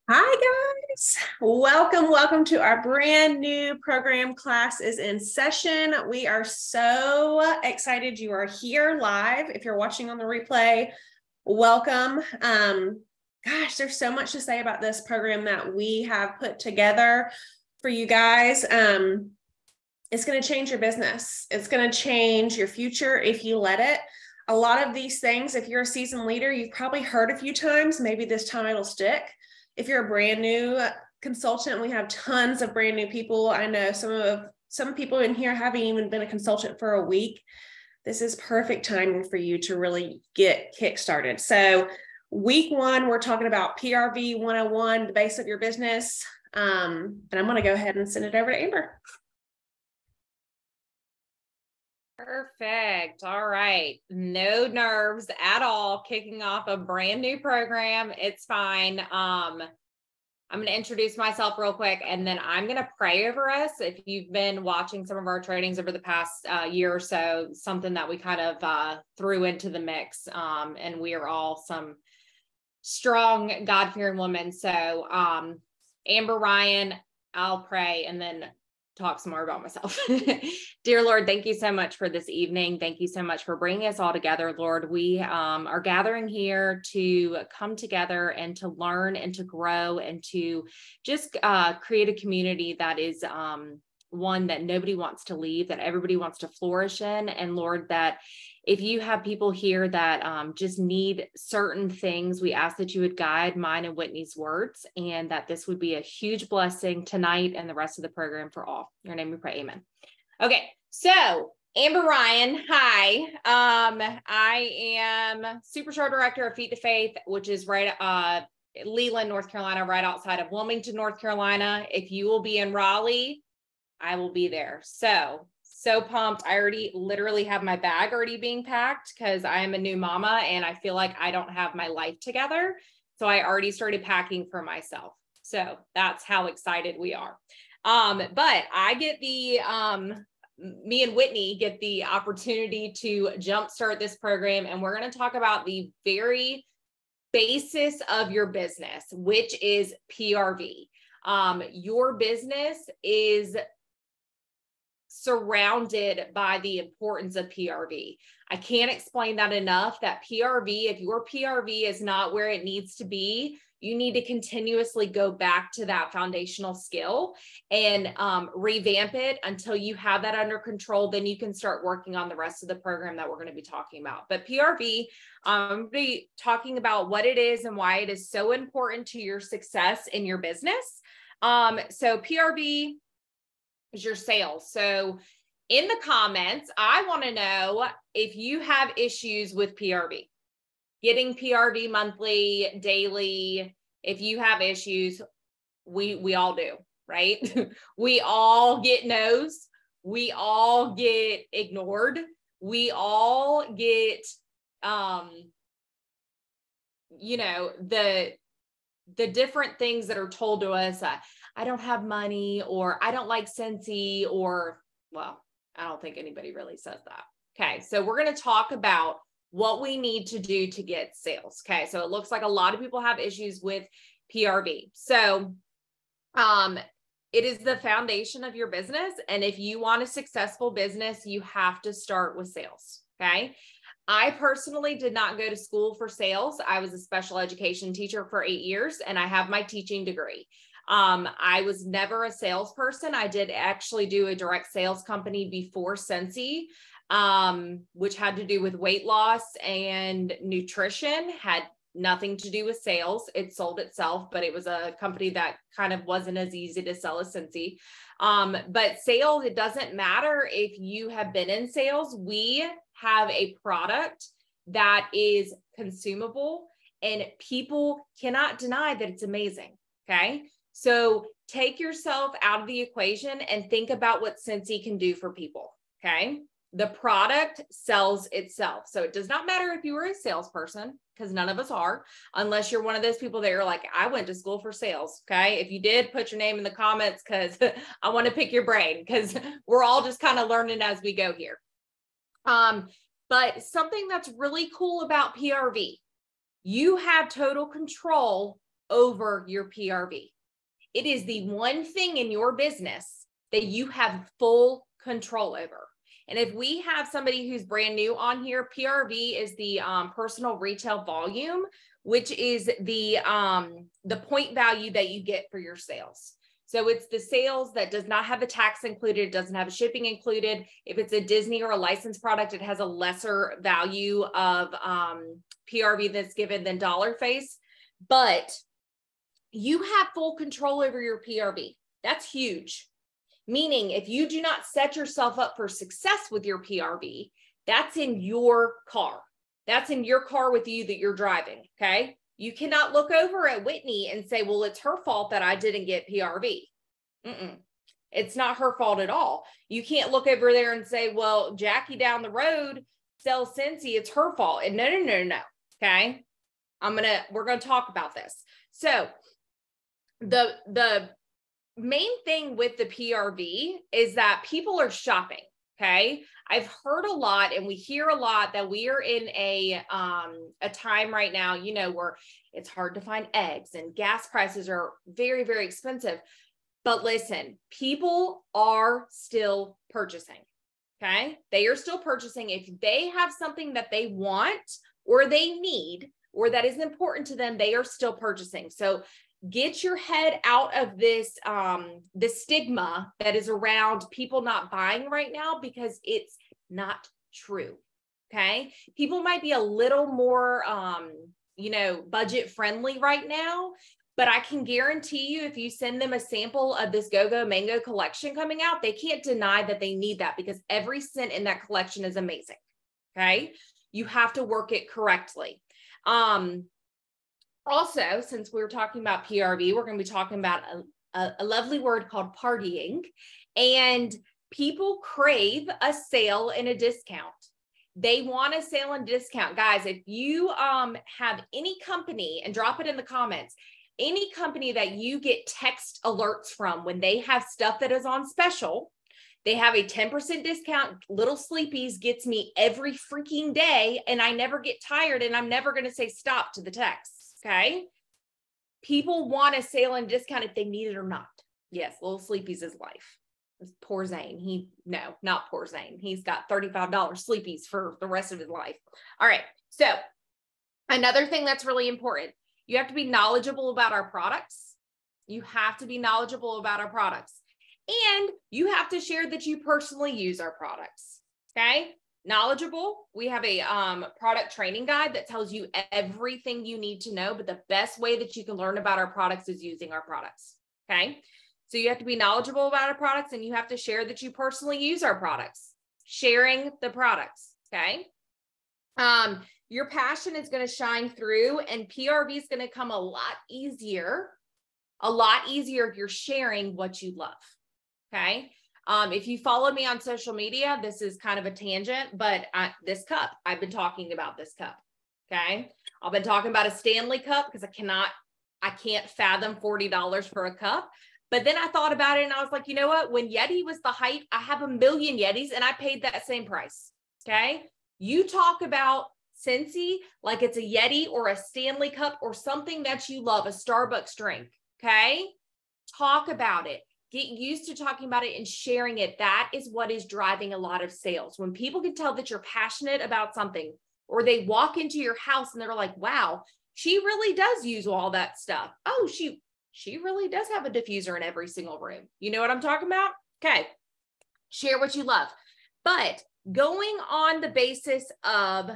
Hi guys, welcome to our brand new program. Class is in session. We are so excited you are here live. If you're watching on the replay, welcome. Gosh, there's so much to say about this program that we have put together for you guys. It's going to change your business. It's going to change your future if you let it. A lot of these things, if you're a seasoned leader, you've probably heard a few times. Maybe this time it'll stick. If you're a brand new consultant, we have tons of brand new people. I know some people in here haven't even been a consultant for a week. This is perfect timing for you to really get kickstarted. So week one, we're talking about PRV 101, the base of your business. And I'm going to go ahead and send it over to Amber. Perfect. All right. No nerves at all. Kicking off a brand new program. It's fine. I'm going to introduce myself real quick, and then I'm going to pray over us. If you've been watching some of our trainings over the past year or so, something that we kind of threw into the mix, and we are all some strong, God-fearing women. So Amber, Ryan, I'll pray, and then talk some more about myself. Dear Lord, thank you so much for this evening. Thank you so much for bringing us all together, Lord. We are gathering here to come together and to learn and to grow and to just create a community that is one that nobody wants to leave, that everybody wants to flourish in. And Lord, that if you have people here that just need certain things, we ask that you would guide mine and Whitney's words, and that this would be a huge blessing tonight and the rest of the program for all. In your name we pray, amen. Okay, so Amber Ryan, hi. I am Superstar Director of Feet to Faith, which is right Leland, North Carolina, right outside of Wilmington, North Carolina. If you will be in Raleigh, I will be there. So pumped. I already literally have my bag already being packed because I am a new mama and I feel like I don't have my life together. So I already started packing for myself. So that's how excited we are. But I get me and Whitney get the opportunity to jumpstart this program, and we're going to talk about the very basis of your business, which is PRV. Your business is surrounded by the importance of PRV. I can't explain that enough, that PRV, if your PRV is not where it needs to be, you need to continuously go back to that foundational skill and revamp it until you have that under control. Then you can start working on the rest of the program that we're going to be talking about. But PRV, I'm going to be talking about what it is and why it is so important to your success in your business. So PRV is your sales. So in the comments, I want to know if you have issues with PRV, getting PRV monthly, daily. If you have issues, we all do, right? We all get no's. We all get ignored. We all get, the different things that are told to us. I don't have money, or I don't like Scentsy, or, well, I don't think anybody really says that. Okay, so we're going to talk about what we need to do to get sales. Okay, so it looks like a lot of people have issues with PRV. So it is the foundation of your business. And if you want a successful business, you have to start with sales. Okay. I personally did not go to school for sales. I was a special education teacher for 8 years, and I have my teaching degree. I was never a salesperson. I did actually do a direct sales company before Scentsy, which had to do with weight loss and nutrition, had nothing to do with sales. It sold itself, but it was a company that kind of wasn't as easy to sell as Scentsy. But sales, it doesn't matter if you have been in sales. We have a product that is consumable and people cannot deny that it's amazing. Okay. So take yourself out of the equation and think about what Scentsy can do for people. Okay. The product sells itself. So it does not matter if you were a salesperson, because none of us are, unless you're one of those people that are like, I went to school for sales. Okay. If you did, put your name in the comments, because I want to pick your brain, because we're all just kind of learning as we go here. But something that's really cool about PRV, you have total control over your PRV. It is the one thing in your business that you have full control over. And if we have somebody who's brand new on here, PRV is the personal retail volume, which is the point value that you get for your sales. So it's the sales that does not have a tax included, doesn't have a shipping included. If it's a Disney or a licensed product, it has a lesser value of PRV that's given than dollar face. But you have full control over your PRV. That's huge. Meaning if you do not set yourself up for success with your PRV, that's in your car. That's in your car with you that you're driving, okay? You cannot look over at Whitney and say, well, it's her fault that I didn't get PRV. It's not her fault at all. You can't look over there and say, well, Jackie down the road sells Scentsy, it's her fault. And no, okay? We're gonna talk about this. So the main thing with the PRV is that people are shopping. Okay. I've heard a lot and we hear a lot that we are in a time right now, you know, where it's hard to find eggs and gas prices are very, very expensive. But listen, people are still purchasing. Okay. They are still purchasing. If they have something that they want or they need, or that is important to them, they are still purchasing. So get your head out of this, the stigma that is around people not buying right now, because it's not true. Okay. People might be a little more, budget friendly right now, but I can guarantee you, if you send them a sample of this Go-Go Mango collection coming out, they can't deny that they need that, because every scent in that collection is amazing. Okay. You have to work it correctly. Also, since we were talking about PRV, we're going to be talking about a lovely word called partying. And people crave a sale and a discount. They want a sale and discount. Guys, if you have any company, and drop it in the comments, any company that you get text alerts from when they have stuff that is on special, they have a 10% discount. Little Sleepies gets me every freaking day, and I never get tired, and I'm never going to say stop to the text. Okay. People want a sale and discount if they need it or not. Yes. Little Sleepies is life. It's poor Zane. No, not poor Zane. He's got $35 Sleepies for the rest of his life. All right. So another thing that's really important, you have to be knowledgeable about our products. You have to be knowledgeable about our products, and you have to share that you personally use our products. Okay. Knowledgeable. We have a product training guide that tells you everything you need to know, but the best way that you can learn about our products is using our products. Okay. So you have to be knowledgeable about our products, and you have to share that you personally use our products, sharing the products. Okay. Your passion is going to shine through, and PRV is going to come a lot easier if you're sharing what you love. Okay. If you follow me on social media, this is kind of a tangent, but this cup, I've been talking about this cup. Okay. I've been talking about a Stanley cup because I can't fathom $40 for a cup. But then I thought about it and I was like, you know what? When Yeti was the height, I have a million Yetis and I paid that same price. Okay. You talk about Scentsy like it's a Yeti or a Stanley cup or something that you love, a Starbucks drink. Okay. Talk about it. Get used to talking about it and sharing it. That is what is driving a lot of sales. When people can tell that you're passionate about something, or they walk into your house and they're like, wow, she really does use all that stuff. Oh, she really does have a diffuser in every single room. You know what I'm talking about? Okay. Share what you love. But going on the basis of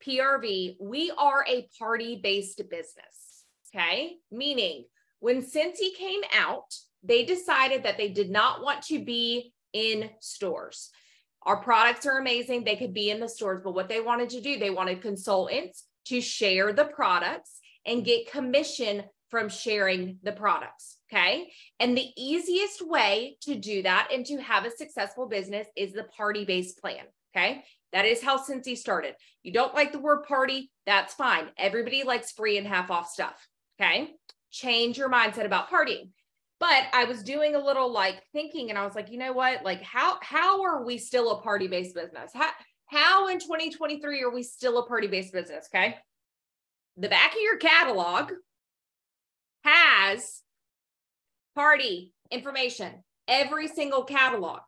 PRV, we are a party-based business. Okay. Meaning when Scentsy came out, they decided that they did not want to be in stores. Our products are amazing. They could be in the stores, but what they wanted to do, they wanted consultants to share the products and get commission from sharing the products. Okay. And the easiest way to do that and to have a successful business is the party-based plan. Okay. That is how Scentsy started. You don't like the word party, that's fine. Everybody likes free and half off stuff. Okay. Change your mindset about partying. But I was doing a little thinking, and I was like, you know what? How are we still a party-based business? How in 2023 are we still a party-based business? Okay. The back of your catalog has party information, every single catalog.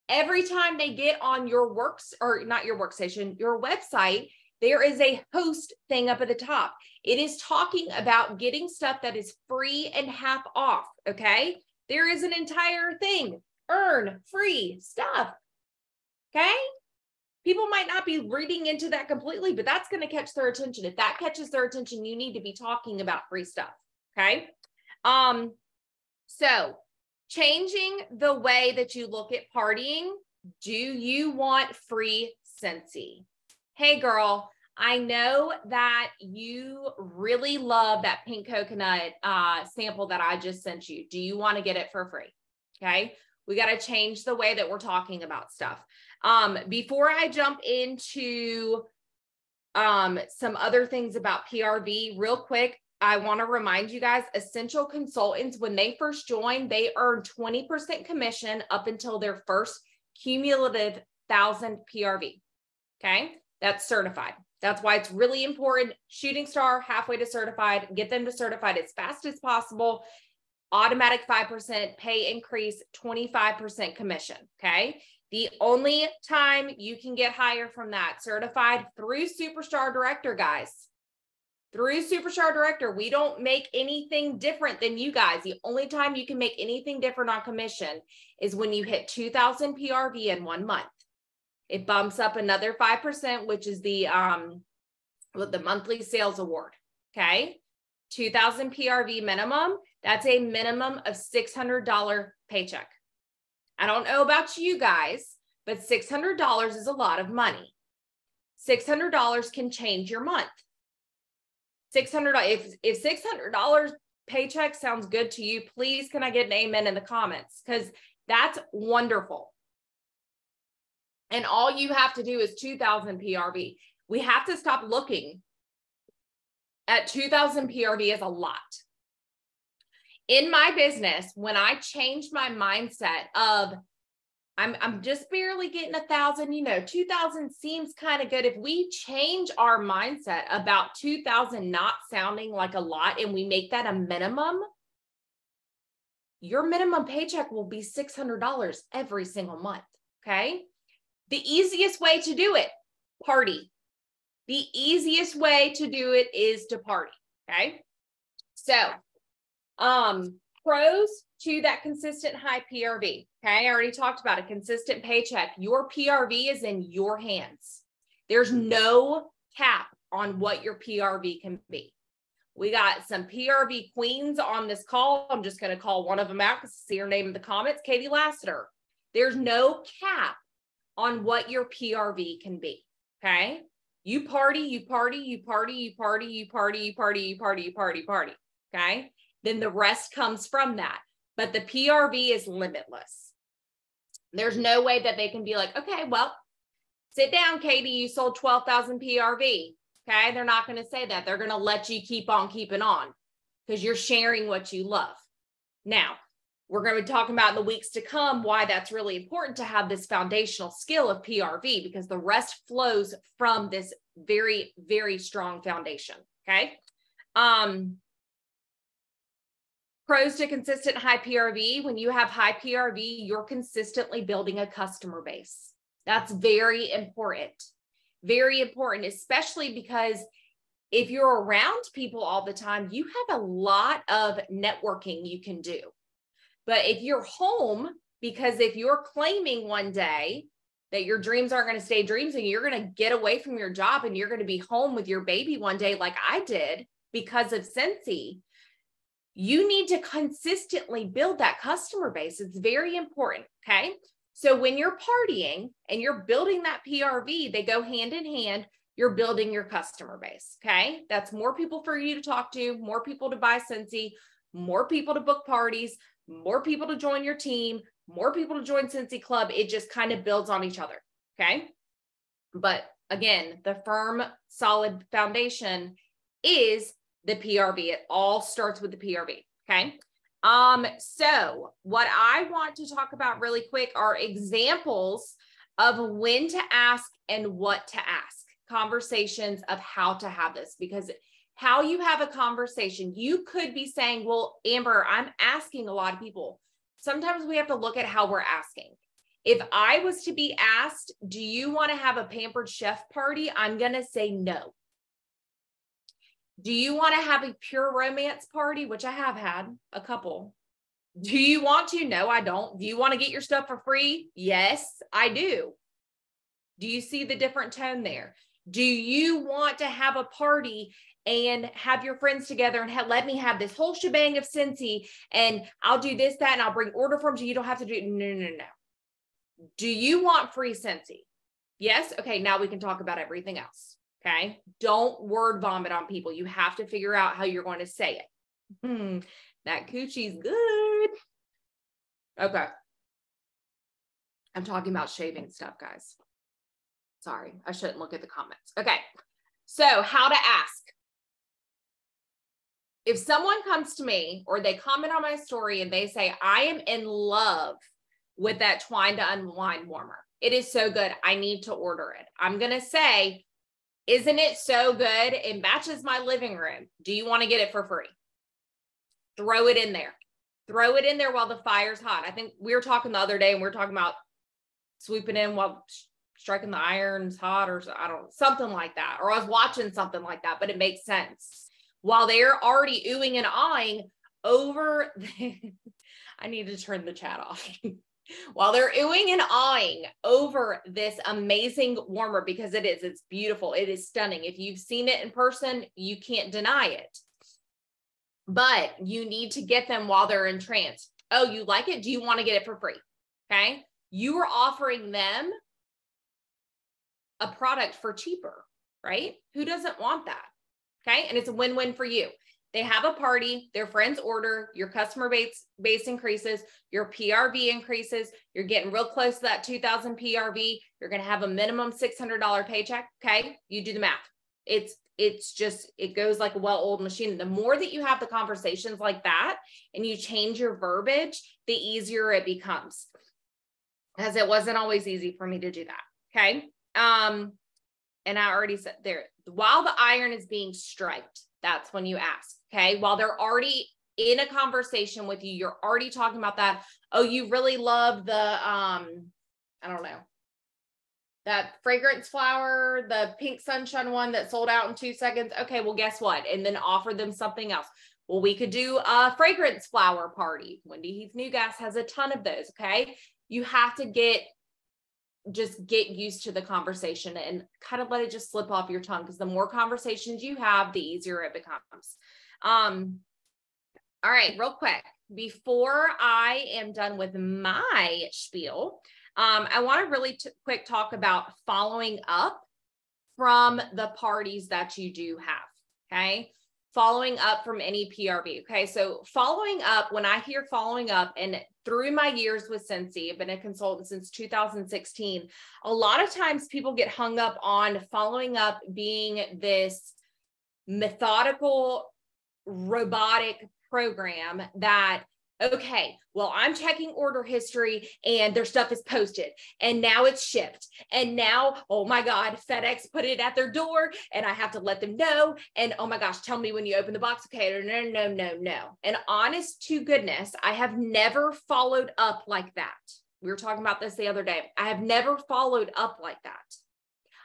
Every time they get on your works, or not your workstation, your website, there is a host thing up at the top. It is talking about getting stuff that is free and half off, okay? There is an entire thing, earn free stuff, okay? People might not be reading into that completely, but that's going to catch their attention. If that catches their attention, you need to be talking about free stuff, okay? So changing the way that you look at partying. Do you want free Scentsy? Hey girl, I know that you really love that pink coconut sample that I just sent you. Do you want to get it for free? Okay. We got to change the way that we're talking about stuff. Before I jump into some other things about PRV real quick, I want to remind you guys, essential consultants, when they first join, they earn 20% commission up until their first cumulative 1,000 PRV. Okay. That's certified. That's why it's really important. Shooting star, halfway to certified, get them to certified as fast as possible. Automatic 5% pay increase, 25% commission. Okay. The only time you can get higher from that, certified through Superstar Director, guys. Through Superstar Director, we don't make anything different than you guys. The only time you can make anything different on commission is when you hit 2,000 PRV in 1 month. It bumps up another 5%, which is the monthly sales award. Okay. 2,000 PRV minimum. That's a minimum of $600 paycheck. I don't know about you guys, but $600 is a lot of money. $600 can change your month. $600. If $600 paycheck sounds good to you, please can I get an amen in the comments? Because that's wonderful. And all you have to do is 2,000 PRV. We have to stop looking at 2,000 PRV as a lot. In my business, when I changed my mindset of I'm just barely getting 1,000, 2,000 seems kind of good. If we change our mindset about 2,000 not sounding like a lot and we make that a minimum, your minimum paycheck will be $600 every single month, okay? The easiest way to do it, party. The easiest way to do it is to party, okay? So, pros to that consistent high PRV. Okay, I already talked about a consistent paycheck. Your PRV is in your hands. There's no cap on what your PRV can be. We got some PRV queens on this call. I'm just going to call one of them out because I see her name in the comments, Katie Lassiter. There's no cap on what your PRV can be. Okay, you party, you party, you party, you party, you party, you party, you party, you party, party. Okay, then the rest comes from that. But the PRV is limitless. There's no way that they can be like, okay, well, sit down, Katie, you sold 12,000 PRV. Okay, they're not going to say that. They're going to let you keep on keeping on because you're sharing what you love. Now, we're going to be talking about in the weeks to come why that's really important to have this foundational skill of PRV, because the rest flows from this very, very strong foundation. Okay. Pros to consistent high PRV. When you have high PRV, you're consistently building a customer base. That's very important. Very important, especially because if you're around people all the time, you have a lot of networking you can do. But if you're home, because if you're claiming one day that your dreams aren't going to stay dreams and you're going to get away from your job and you're going to be home with your baby one day, like I did because of Scentsy, you need to consistently build that customer base. It's very important. Okay. So when you're partying and you're building that PRV, they go hand in hand. You're building your customer base. Okay. That's more people for you to talk to, more people to buy Scentsy, more people to book parties, more people to join your team, more people to join Scentsy Club. It just kind of builds on each other. Okay. But again, the firm, solid foundation is the PRV. It all starts with the PRV. Okay. So what I want to talk about really quick are examples of when to ask and what to ask, conversations of how to have this, because how you have a conversation. You could be saying, well, Amber, I'm asking a lot of people. Sometimes we have to look at how we're asking. If I was to be asked, do you want to have a pampered chef party? I'm going to say no. Do you want to have a pure romance party? Which I have had a couple. Do you want to? No, I don't. Do you want to get your stuff for free? Yes, I do. Do you see the different tone there? Do you want to have a party and have your friends together and let me have this whole shebang of Scentsy and I'll do this, that, and I'll bring order forms. You don't have to do it. No. Do you want free Scentsy? Yes. Okay. Now we can talk about everything else. Okay. Don't word vomit on people. You have to figure out how you're going to say it. That coochie's good. Okay. I'm talking about shaving stuff, guys. Sorry, I shouldn't look at the comments. Okay. So how to ask. If someone comes to me or they comment on my story and they say, I am in love with that Twine to Unwind warmer. It is so good. I need to order it. I'm going to say, isn't it so good? It matches my living room. Do you want to get it for free? Throw it in there. Throw it in there while the fire's hot. I think we were talking the other day and we were talking about swooping in while striking the irons hot or I don't know, something like that. Or I was watching something like that, but it makes sense. While they're already oohing and awing over, I need to turn the chat off. While they're oohing and awing over this amazing warmer, because it's beautiful. It is stunning. If you've seen it in person, you can't deny it. But you need to get them while they're in trance. Oh, you like it? Do you want to get it for free? Okay. You are offering them a product for cheaper, right? Who doesn't want that? Okay. And it's a win-win for you. They have a party, their friends order, your customer base increases, your PRV increases, you're getting real close to that 2,000 PRV. You're going to have a minimum $600 paycheck. Okay. You do the math. It's just, it goes like a well-oiled machine. The more that you have the conversations like that and you change your verbiage, the easier it becomes. As it wasn't always easy for me to do that. Okay. And I already said there, while the iron is being striped, that's when you ask. Okay. While they're already in a conversation with you, you're already talking about that. Oh, you really love the, I don't know, that fragrance flower, the pink sunshine one that sold out in 2 seconds. Okay. Well, guess what? And then offer them something else. Well, we could do a fragrance flower party. Wendy Heath New Gas has a ton of those. Okay. You have to just get used to the conversation and kind of let it just slip off your tongue, because the more conversations you have, the easier it becomes. All right, real quick, before I am done with my spiel, I want to really quick talk about following up from the parties that you do have. Okay. Following up from any PRV. Okay. So following up, when I hear following up, and through my years with Scentsy, I've been a consultant since 2016. A lot of times people get hung up on following up being this methodical, robotic program that, okay, well, I'm checking order history and their stuff is posted and now it's shipped. And now, oh my God, FedEx put it at their door and I have to let them know. And oh my gosh, tell me when you open the box. Okay, no. And honest to goodness, I have never followed up like that. We were talking about this the other day. I have never followed up like that.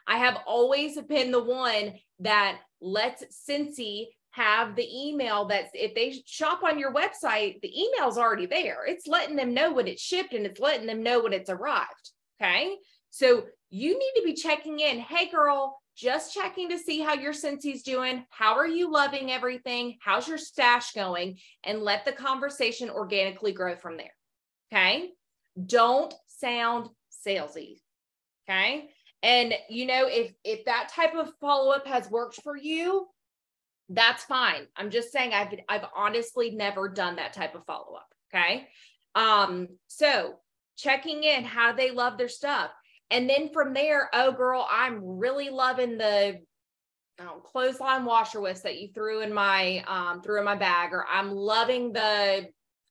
I have always been the one that lets Scentsy have the email that's, if they shop on your website, the email's already there. It's letting them know when it's shipped and it's letting them know when it's arrived. Okay. So you need to be checking in. Hey girl, just checking to see how your Scentsy's doing. How are you loving everything? How's your stash going? And let the conversation organically grow from there. Okay. Don't sound salesy. Okay. And you know, if that type of follow-up has worked for you, that's fine. I'm just saying I've honestly never done that type of follow-up. Okay. So checking in, how do they love their stuff? And then from there, oh girl, I'm really loving the clothesline washer whisk that you threw in my bag, or I'm loving the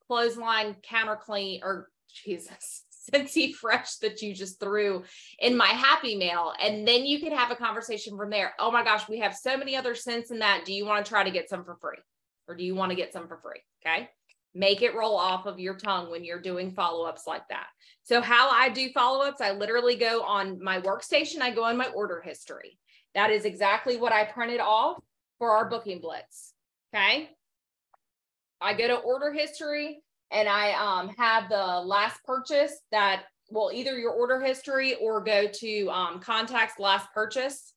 clothesline counter clean, or Jesus, Scentsy Fresh that you just threw in my Happy Mail. And then you can have a conversation from there. Oh my gosh, we have so many other scents in that. Do you want to try to get some for free? Or do you want to get some for free? Okay. Make it roll off of your tongue when you're doing follow-ups like that. So how I do follow-ups, I literally go on my workstation. I go in my order history. That is exactly what I printed off for our booking blitz. Okay. I go to order history and I have the last purchase that will either your order history or go to contacts last purchase.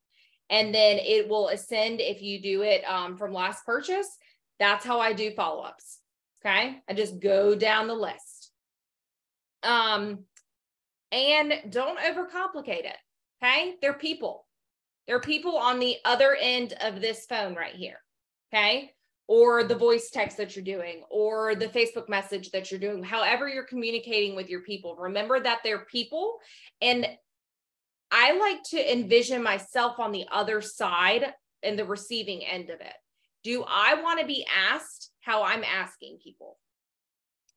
And then it will ascend if you do it from last purchase. That's how I do follow-ups. Okay. I just go down the list. And don't overcomplicate it. Okay. They're people. They're people on the other end of this phone right here. Okay. Or the voice text that you're doing, or the Facebook message that you're doing, however you're communicating with your people. Remember that they're people. And I like to envision myself on the other side and the receiving end of it. Do I want to be asked how I'm asking people?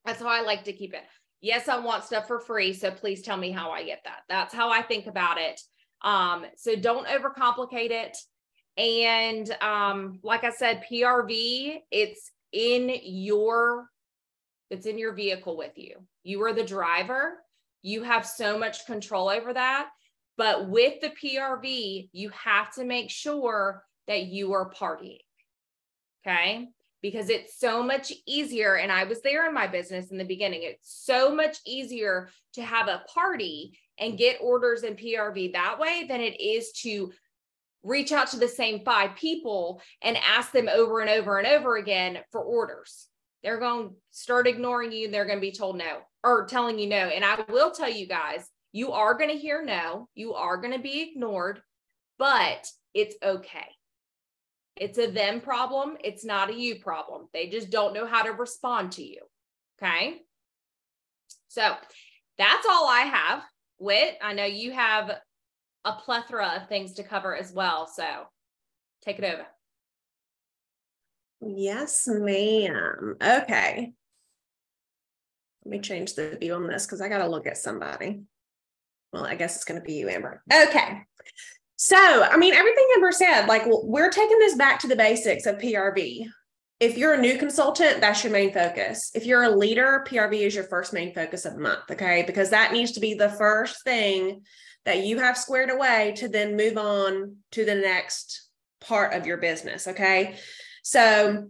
That's how I like to keep it. Yes, I want stuff for free, so please tell me how I get that. That's how I think about it. So don't overcomplicate it. And like I said, PRV, it's in your vehicle with you. You are the driver. You have so much control over that. But with the PRV, you have to make sure that you are partying. Okay. Because it's so much easier. And I was there in my business in the beginning. It's so much easier to have a party and get orders in PRV that way than it is to reach out to the same 5 people and ask them over and over and over again for orders. They're going to start ignoring you. And they're going to be told no, or telling you no. And I will tell you guys, you are going to hear no. You are going to be ignored, but it's okay. It's a them problem. It's not a you problem. They just don't know how to respond to you. Okay. So that's all I have. Whit, I know you have a plethora of things to cover as well. So take it over. Yes, ma'am. Okay. Let me change the view on this because I got to look at somebody. Well, I guess it's going to be you, Amber. Okay. So, I mean, everything Amber said, like, we're taking this back to the basics of PRV. If you're a new consultant, that's your main focus. If you're a leader, PRV is your first main focus of the month, okay? Because that needs to be the first thing that you have squared away to then move on to the next part of your business, okay? So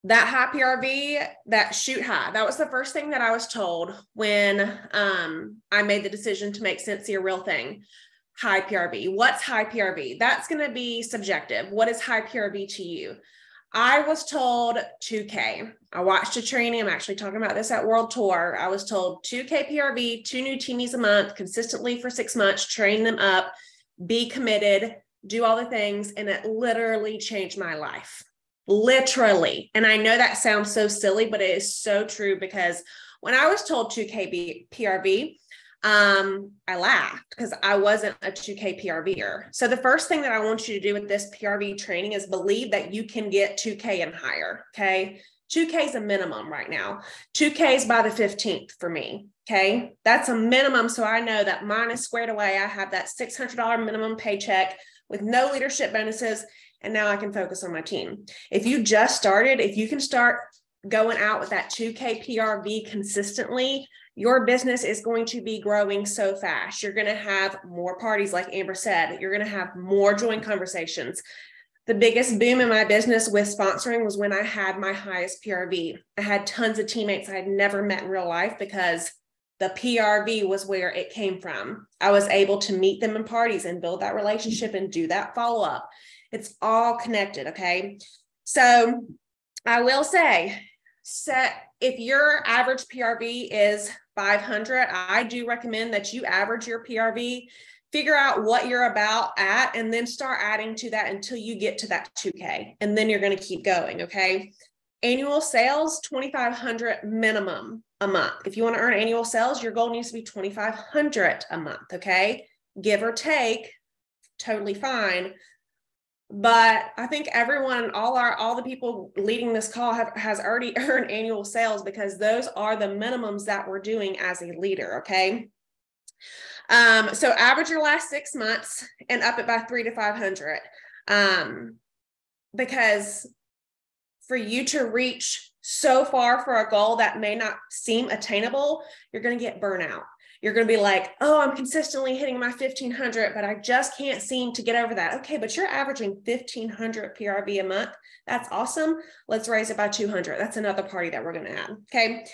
that high PRV, that shoot high, that was the first thing that I was told when I made the decision to make Scentsy a real thing. High PRV. What's high PRV? That's going to be subjective. What is high PRV to you? I was told 2K. I watched a training. I'm actually talking about this at World Tour. I was told 2K PRV, 2 new teamies a month, consistently for 6 months, train them up, be committed, do all the things. And it literally changed my life. Literally. And I know that sounds so silly, but it is so true, because when I was told 2K PRV, I laughed because I wasn't a 2K PRVer. So the first thing that I want you to do with this PRV training is believe that you can get 2K and higher. Okay. 2K is a minimum right now. 2K is by the 15th for me. Okay. That's a minimum. So I know that mine is squared away. I have that $600 minimum paycheck with no leadership bonuses. And now I can focus on my team. If you just started, if you can start going out with that 2K PRV consistently, your business is going to be growing so fast. You're going to have more parties, like Amber said. You're going to have more joint conversations. The biggest boom in my business with sponsoring was when I had my highest PRV. I had tons of teammates I had never met in real life because the PRV was where it came from. I was able to meet them in parties and build that relationship and do that follow-up. It's all connected, okay? So I will say, if your average PRV is 500, I do recommend that you average your PRV, figure out what you're about at, and then start adding to that until you get to that 2K. And then you're going to keep going. Okay. Annual sales, 2,500 minimum a month. If you want to earn annual sales, your goal needs to be 2,500 a month. Okay. Give or take, totally fine. But I think everyone, all the people leading this call has already earned annual sales, because those are the minimums that we're doing as a leader. Okay. So average your last 6 months and up it by 300 to 500. Because for you to reach so far for a goal that may not seem attainable, you're going to get burnout. You're going to be like, oh, I'm consistently hitting my 1,500, but I just can't seem to get over that. Okay, but you're averaging 1,500 PRV a month. That's awesome. Let's raise it by 200. That's another party that we're going to add. Okay.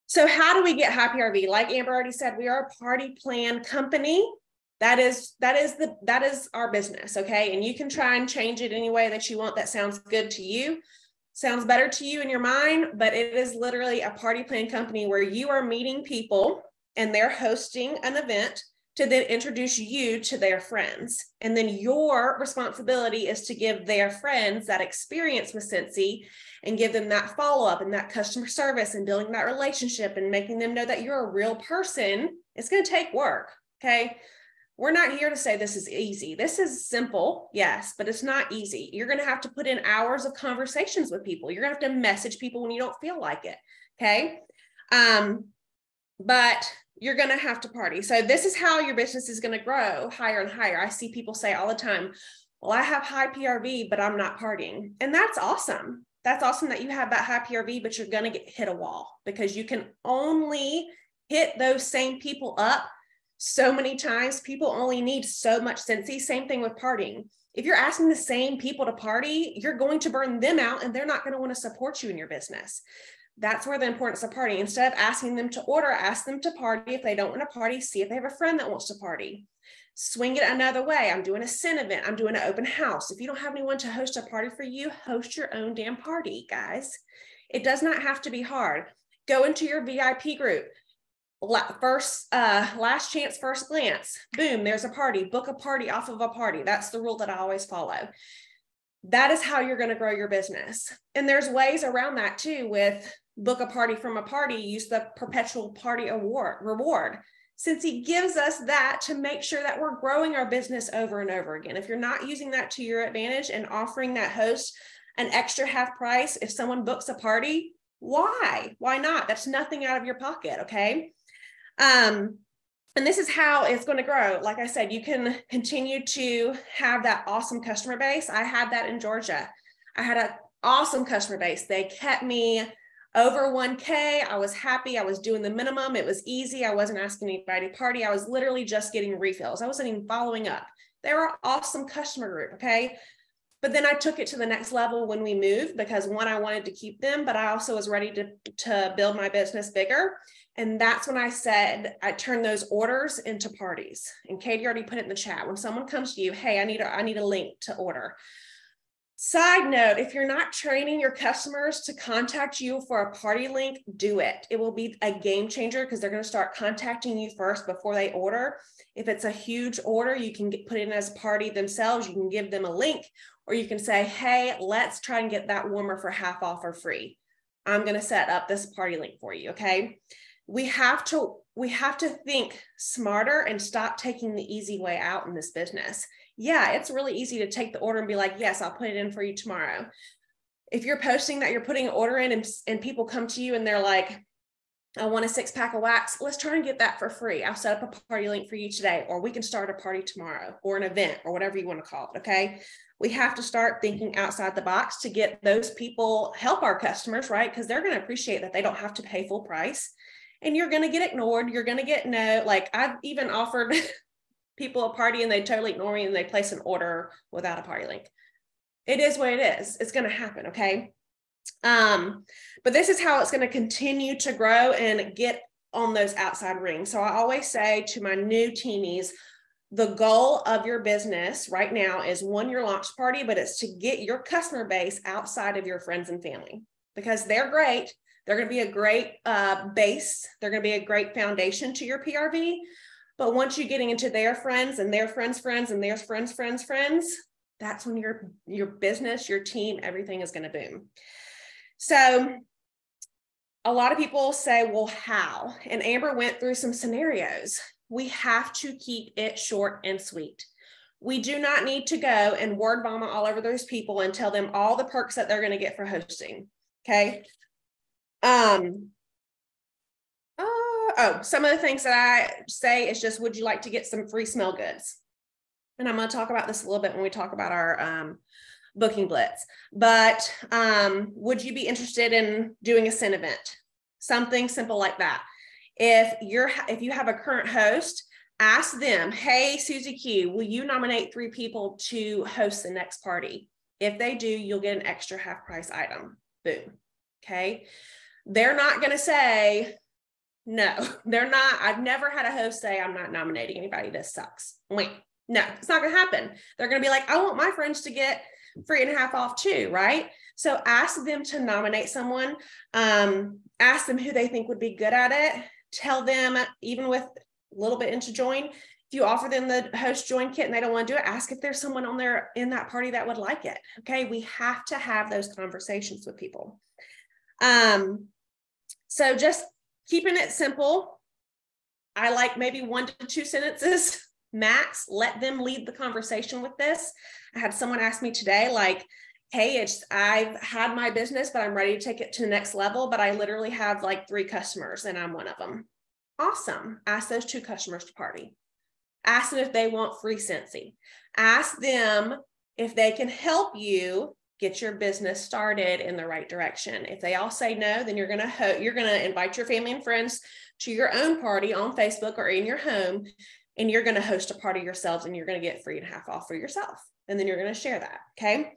So how do we get high PRV? Like Amber already said, we are a party plan company. That is our business. Okay. And you can try and change it any way that you want. That sounds good to you. Sounds better to you in your mind, but it is literally a party plan company where you are meeting people and they're hosting an event to then introduce you to their friends. And then your responsibility is to give their friends that experience with Scentsy and give them that follow-up and that customer service and building that relationship and making them know that you're a real person. It's going to take work. Okay. We're not here to say this is easy. This is simple, yes, but it's not easy. You're going to have to put in hours of conversations with people. You're going to have to message people when you don't feel like it, okay? But you're going to have to party. So this is how your business is going to grow higher and higher. I see people say all the time, well, I have high PRV, but I'm not partying. And that's awesome. That's awesome that you have that high PRV, but you're going to hit a wall, because you can only hit those same people up so many times. People only need so much Scentsy. Same thing with partying. If you're asking the same people to party, you're going to burn them out and they're not going to want to support you in your business. That's where the importance of partying. Instead of asking them to order, ask them to party. If they don't want to party, see if they have a friend that wants to party. Swing it another way. I'm doing a Scent event. I'm doing an open house. If you don't have anyone to host a party for you, host your own damn party, guys. It does not have to be hard. Go into your VIP group. Last chance, first glance, boom, there's a party. Book a party off of a party. That's the rule that I always follow. That is how you're going to grow your business. And there's ways around that too, with book a party from a party, use the perpetual party reward. Scentsy gives us that to make sure that we're growing our business over and over again. If you're not using that to your advantage and offering that host an extra half price if someone books a party, why? Why not? That's nothing out of your pocket, okay? And this is how it's going to grow. Like I said, you can continue to have that awesome customer base. I had that in Georgia. I had an awesome customer base. They kept me over 1K. I was happy. I was doing the minimum. It was easy. I wasn't asking anybody to party. I was literally just getting refills. I wasn't even following up. They were an awesome customer group. Okay. But then I took it to the next level when we moved, because one, I wanted to keep them, but I also was ready to build my business bigger. And that's when I said, I turned those orders into parties. And Katie already put it in the chat. When someone comes to you, hey, I need a link to order. Side note, if you're not training your customers to contact you for a party link, do it. It will be a game changer, because they're going to start contacting you first before they order. If it's a huge order, you can put it in as a party themselves. You can give them a link, or you can say, hey, let's try and get that warmer for half off or free. I'm going to set up this party link for you. Okay. We have to think smarter and stop taking the easy way out in this business. Yeah, it's really easy to take the order and be like, yes, I'll put it in for you tomorrow. If you're posting that you're putting an order in and people come to you and they're like, I want a 6-pack of wax, let's try and get that for free. I'll set up a party link for you today, or we can start a party tomorrow, or an event, or whatever you want to call it. Okay. We have to start thinking outside the box to get those people, help our customers, right? Because they're going to appreciate that they don't have to pay full price. And you're going to get ignored. You're going to get no, like I've even offered people a party and they totally ignore me and they place an order without a party link. It is what it is. It's going to happen. Okay. But this is how it's going to continue to grow and get on those outside rings. So I always say to my new teamies, the goal of your business right now is, one, your launch party, but it's to get your customer base outside of your friends and family, because they're great. They're going to be a great base. They're going to be a great foundation to your PRV. But once you're getting into their friends and their friends' friends and their friends' that's when your business, your team, everything is going to boom. So a lot of people say, well, how? And Amber went through some scenarios. We have to keep it short and sweet. We do not need to go and word vomit all over those people and tell them all the perks that they're going to get for hosting. Okay. Some of the things that I say is just, would you like to get some free smell goods? And I'm going to talk about this a little bit when we talk about our booking blitz. But would you be interested in doing a scent event? Something simple like that. If you have a current host, ask them, hey, Susie Q, will you nominate 3 people to host the next party? If they do, you'll get an extra half price item. Boom. Okay. They're not going to say, no, they're not. I've never had a host say, I'm not nominating anybody. This sucks. Wait, no, it's not going to happen. They're going to be like, I want my friends to get 3.5 off too, right? So ask them to nominate someone. Ask them who they think would be good at it. Tell them, even with a little bit into join, if you offer them the host join kit and they don't want to do it, ask if there's someone on there in that party that would like it. Okay, we have to have those conversations with people. So just keeping it simple. I like maybe 1 to 2 sentences max. Let them lead the conversation with this. I had someone ask me today, like, hey, I've had my business, but I'm ready to take it to the next level, but I literally have like 3 customers and I'm one of them. Awesome. Ask those 2 customers to party. Ask them if they want free Scentsy. Ask them if they can help you get your business started in the right direction. If they all say no, then you're going to invite your family and friends to your own party on Facebook or in your home, and you're going to host a party yourselves, and you're going to get 3.5 off for yourself. And then you're going to share that. Okay.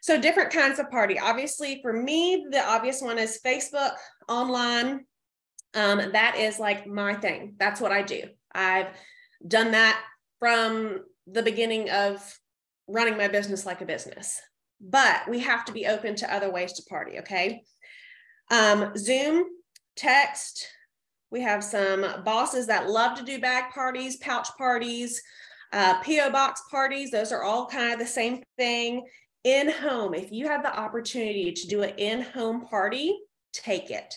So different kinds of party. Obviously for me, the obvious one is Facebook, online. That is like my thing. That's what I do. I've done that from the beginning of running my business like a business. But we have to be open to other ways to party, okay? Zoom, text. We have some bosses that love to do bag parties, pouch parties, P.O. box parties. Those are all kind of the same thing. In-home, if you have the opportunity to do an in-home party, take it.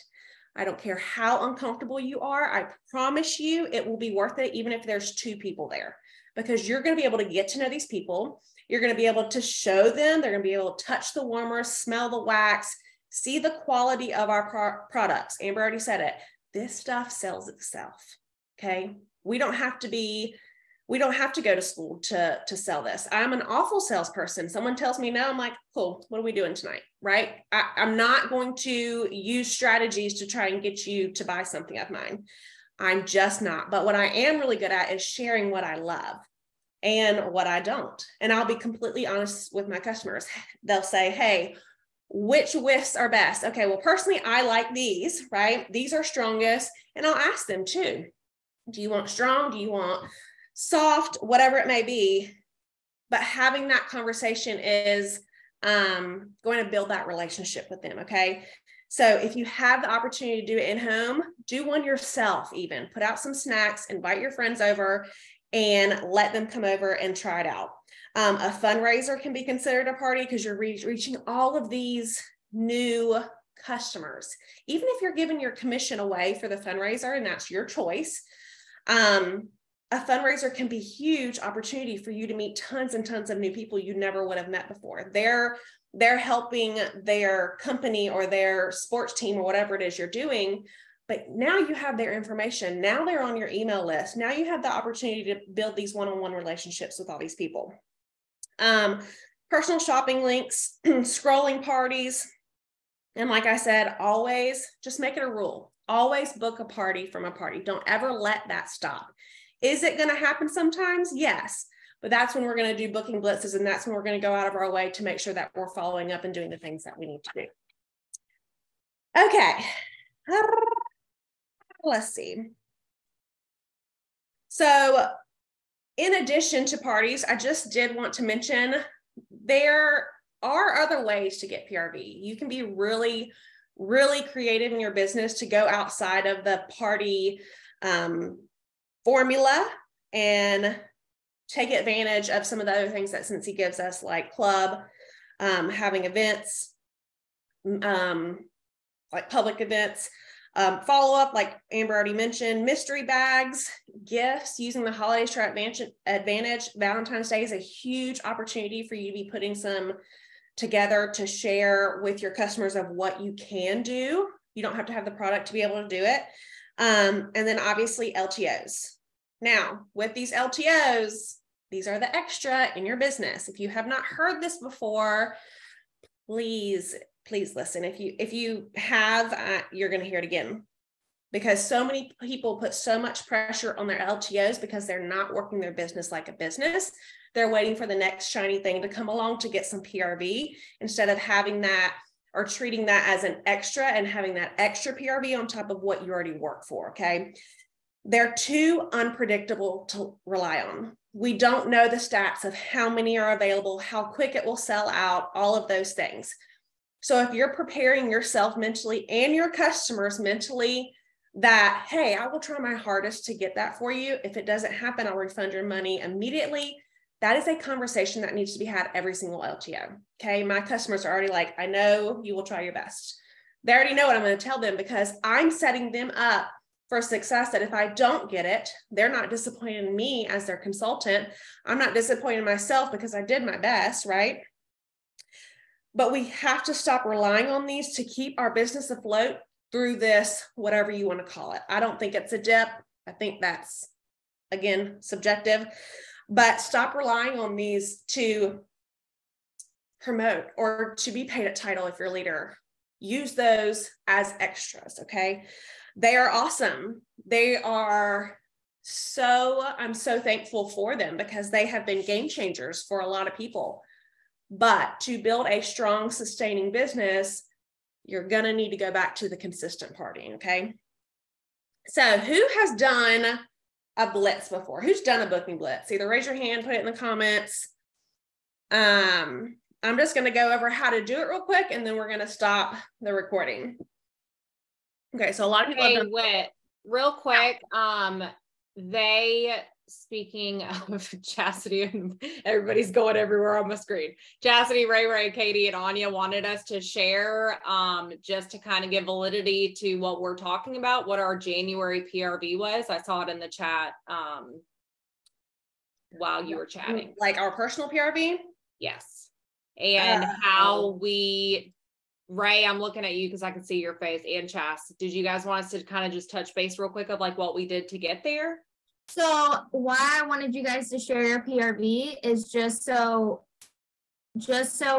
I don't care how uncomfortable you are. I promise you it will be worth it, even if there's 2 people there, because you're going to be able to get to know these people. You're going to be able to show them. They're going to be able to touch the warmer, smell the wax, see the quality of our products. Amber already said it. This stuff sells itself. Okay. We don't have to go to school to sell this. I'm an awful salesperson. Someone tells me no, I'm like, cool, what are we doing tonight? Right? I'm not going to use strategies to try and get you to buy something of mine. I'm just not. But what I am really good at is sharing what I love and what I don't. And I'll be completely honest with my customers. They'll say, hey, which whiffs are best? Okay, well, personally, I like these, right? These are strongest. And I'll ask them too. Do you want strong? Do you want soft? Whatever it may be. But having that conversation is going to build that relationship with them, okay? So if you have the opportunity to do it in home, do one yourself even. Put out some snacks, invite your friends over, and let them come over and try it out. A fundraiser can be considered a party because you're reaching all of these new customers. Even if you're giving your commission away for the fundraiser, and that's your choice, a fundraiser can be a huge opportunity for you to meet tons and tons of new people you never would have met before. They're helping their company or their sports team or whatever it is you're doing. But now you have their information. Now they're on your email list. Now you have the opportunity to build these one-on-one relationships with all these people. Personal shopping links, scrolling parties. And like I said, always just make it a rule. Always book a party from a party. Don't ever let that stop. Is it going to happen sometimes? Yes. But that's when we're going to do booking blitzes. And that's when we're going to go out of our way to make sure that we're following up and doing the things that we need to do. Okay. Let's see. So in addition to parties, I just did want to mention there are other ways to get PRV. You can be really, really creative in your business to go outside of the party formula and take advantage of some of the other things that Scentsy gives us, like club, having events, like public events, Follow up, like Amber already mentioned, mystery bags, gifts, using the holidays to our advantage. Valentine's Day is a huge opportunity for you to be putting some together to share with your customers of what you can do. You don't have to have the product to be able to do it. And then obviously LTOs. Now, with these LTOs, these are the extra in your business. If you have not heard this before, please listen. If you have, you're going to hear it again, because so many people put so much pressure on their LTOs because they're not working their business like a business. They're waiting for the next shiny thing to come along to get some PRV, instead of having that or treating that as an extra and having that extra PRV on top of what you already work for. Okay. They're too unpredictable to rely on. We don't know the stats of how many are available, how quick it will sell out, all of those things. So if you're preparing yourself mentally and your customers mentally that, hey, I will try my hardest to get that for you. If it doesn't happen, I'll refund your money immediately. That is a conversation that needs to be had every single LTO. Okay. My customers are already like, I know you will try your best. They already know what I'm going to tell them, because I'm setting them up for success, that if I don't get it, they're not disappointed in me as their consultant. I'm not disappointed in myself because I did my best, right? But we have to stop relying on these to keep our business afloat through this, whatever you want to call it. I don't think it's a dip. I think that's, again, subjective, but stop relying on these to promote or to be paid at title if you're a leader. Use those as extras, okay? They are awesome. They are I'm so thankful for them, because they have been game changers for a lot of people. But to build a strong, sustaining business, you're going to need to go back to the consistent partying, okay? So who has done a blitz before? Who's done a booking blitz? Either raise your hand, put it in the comments. I'm just going to go over how to do it real quick, and then we're going to stop the recording. Okay, so a lot of people have done. Wait, real quick, speaking of Chastity, and everybody's going everywhere on my screen. Chastity, Ray, Katie, and Anya wanted us to share, just to kind of give validity to what we're talking about, what our January PRV was. I saw it in the chat while you were chatting. Like our personal PRV? Yes. And how we, Ray, I'm looking at you because I can see your face, and Chas. Did you guys want us to kind of just touch base real quick of like what we did to get there? So why I wanted you guys to share your PRV is just so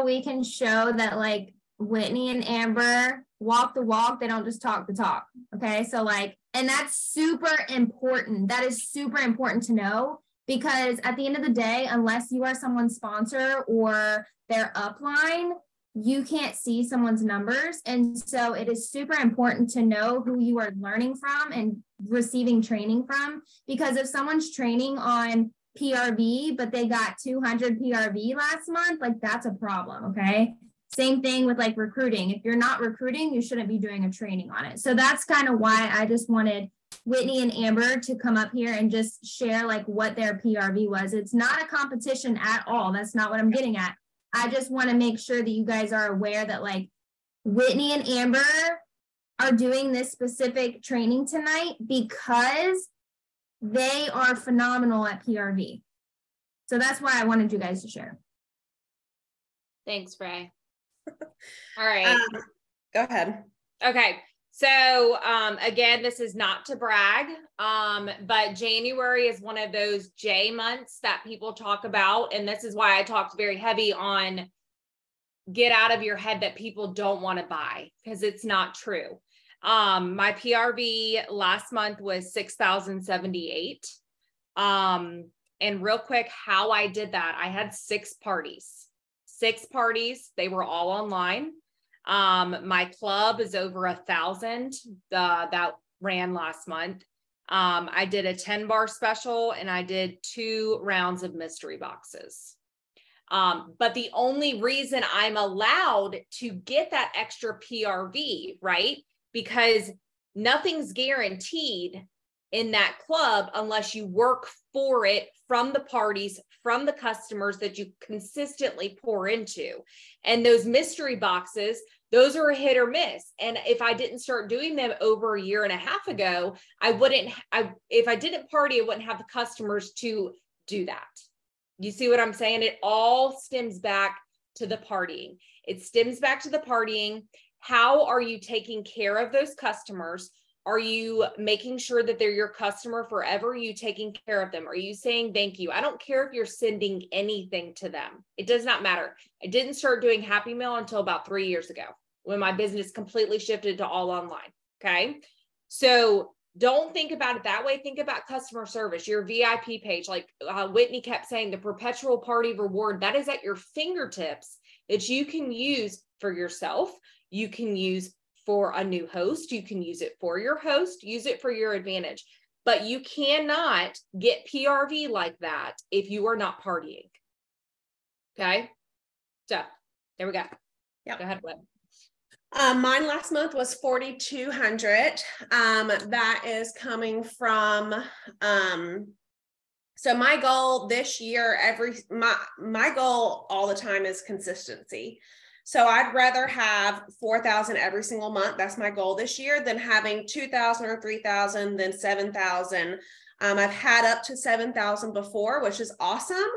we can show that like Whitney and Amber walk the walk. They don't just talk the talk. Okay. So like, and that's super important. That is super important to know, because at the end of the day, unless you are someone's sponsor or their upline, you can't see someone's numbers. And so it is super important to know who you are learning from and receiving training from, because if someone's training on PRV, but they got 200 PRV last month, like that's a problem. Okay. Same thing with like recruiting. If you're not recruiting, you shouldn't be doing a training on it. So that's kind of why I just wanted Whitney and Amber to come up here and just share like what their PRV was. It's not a competition at all. That's not what I'm getting at. I just want to make sure that you guys are aware that like Whitney and Amber are doing this specific training tonight because they are phenomenal at PRV. So that's why I wanted you guys to share. Thanks, Ray. All right. Go ahead. Okay. So again, this is not to brag, but January is one of those J months that people talk about. And this is why I talked very heavy on get out of your head that people don't want to buy, because it's not true. My PRV last month was 6,078. And real quick, how I did that, I had 6 parties. They were all online. My club is over 1,000 that ran last month. I did a 10-bar special, and I did 2 rounds of mystery boxes. But the only reason I'm allowed to get that extra PRV, right? Because nothing's guaranteed in that club unless you work for it from the parties, from the customers that you consistently pour into. And those mystery boxes, those are a hit or miss. And if I didn't start doing them over a year and a half ago, if I didn't party, I wouldn't have the customers to do that. You see what I'm saying? It all stems back to the partying. It stems back to the partying. How are you taking care of those customers? Are you making sure that they're your customer forever? Are you taking care of them? Are you saying thank you? I don't care if you're sending anything to them. It does not matter. I didn't start doing Happy Mail until about 3 years ago when my business completely shifted to all online. Okay. So don't think about it that way. Think about customer service, your VIP page. Like Whitney kept saying, the perpetual party reward, that is at your fingertips that you can use for yourself. You can use for a new host. You can use it for your host, use it for your advantage, but you cannot get PRV like that if you are not partying. Okay. So there we go. Yeah. Go ahead, Whit. Mine last month was 4,200. That is coming from, so my goal this year, my goal all the time is consistency. So I'd rather have 4,000 every single month. That's my goal this year than having 2,000 or 3,000, then 7,000. I've had up to 7,000 before, which is awesome,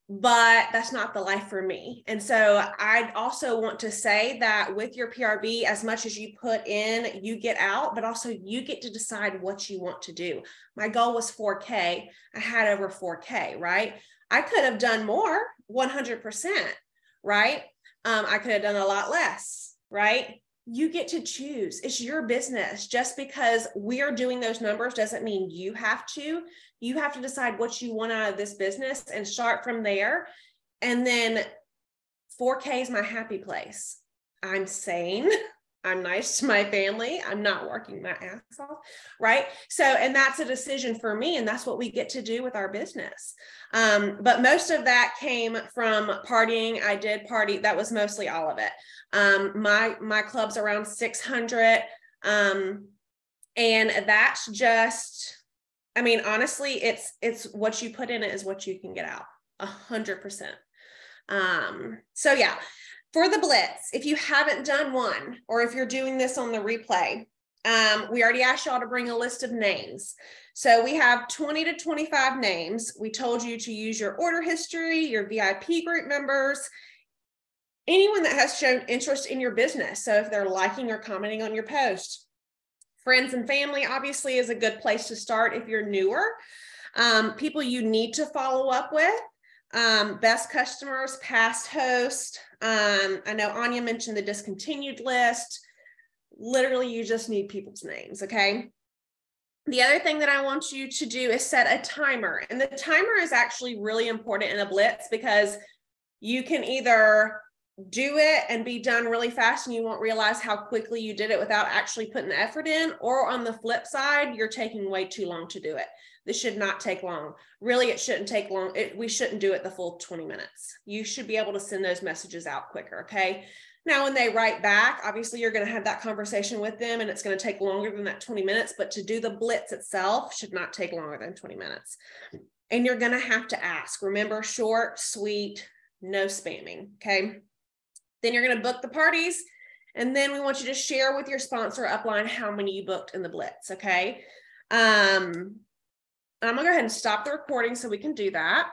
but that's not the life for me. And so I'd also want to say that with your PRV, as much as you put in, you get out, but also you get to decide what you want to do. My goal was 4K. I had over 4K, right? I could have done more, 100%, right? I could have done a lot less, right? You get to choose. It's your business. Just because we are doing those numbers doesn't mean you have to. You have to decide what you want out of this business and start from there. And then 4K is my happy place. I'm sane. I'm nice to my family. I'm not working my ass off, right? So, and that's a decision for me, and that's what we get to do with our business. But most of that came from partying. I did party. That was mostly all of it. My club's around 600. And that's just, I mean, honestly, it's what you put in it is what you can get out 100%. So yeah. For the Blitz, if you haven't done one, or if you're doing this on the replay, we already asked y'all to bring a list of names. So we have 20 to 25 names. We told you to use your order history, your VIP group members, anyone that has shown interest in your business. So if they're liking or commenting on your post, friends and family obviously is a good place to start if you're newer. People you need to follow up with. Best customers, past host. I know Anya mentioned the discontinued list. Literally, you just need people's names, okay? The other thing that I want you to do is set a timer. And the timer is actually really important in a Blitz because you can either do it and be done really fast and you won't realize how quickly you did it without actually putting the effort in, or on the flip side, you're taking way too long to do it. This should not take long. Really, it shouldn't take long. We shouldn't do it the full 20 minutes. You should be able to send those messages out quicker, okay? Now, when they write back, obviously you're going to have that conversation with them and it's going to take longer than that 20 minutes, but to do the Blitz itself should not take longer than 20 minutes. And you're going to have to ask. Remember, short, sweet, no spamming, okay? Then you're going to book the parties. And then we want you to share with your sponsor upline how many you booked in the Blitz, okay? I'm going to go ahead and stop the recording so we can do that.